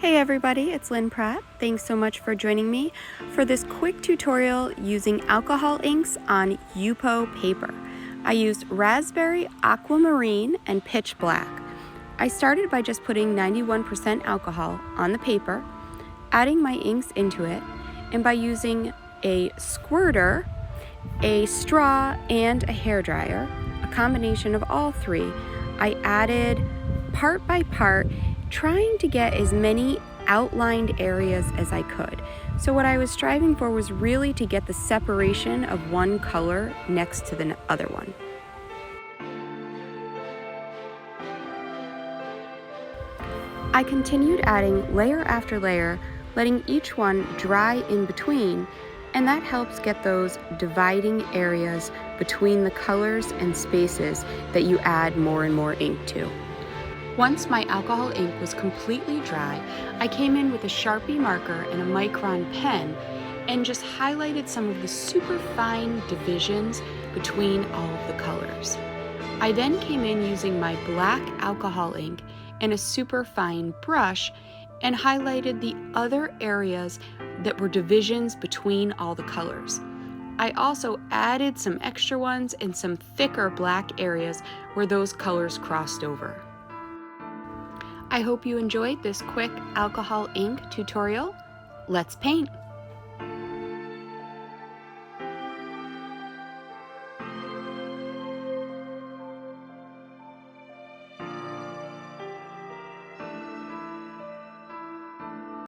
Hey everybody, it's Lynn Pratt. Thanks so much for joining me for this quick tutorial using alcohol inks on Yupo paper. I used raspberry, aquamarine, and pitch black. I started by just putting 91% alcohol on the paper, adding my inks into it, and by using a squirter, a straw, and a hairdryer, a combination of all three, I added part by part, trying to get as many outlined areas as I could. So what I was striving for was really to get the separation of one color next to the other one. I continued adding layer after layer, letting each one dry in between, and that helps get those dividing areas between the colors and spaces that you add more and more ink to. Once my alcohol ink was completely dry, I came in with a Sharpie marker and a Micron pen and just highlighted some of the super fine divisions between all of the colors. I then came in using my black alcohol ink and a super fine brush and highlighted the other areas that were divisions between all the colors. I also added some extra ones and some thicker black areas where those colors crossed over. I hope you enjoyed this quick alcohol ink tutorial. Let's paint!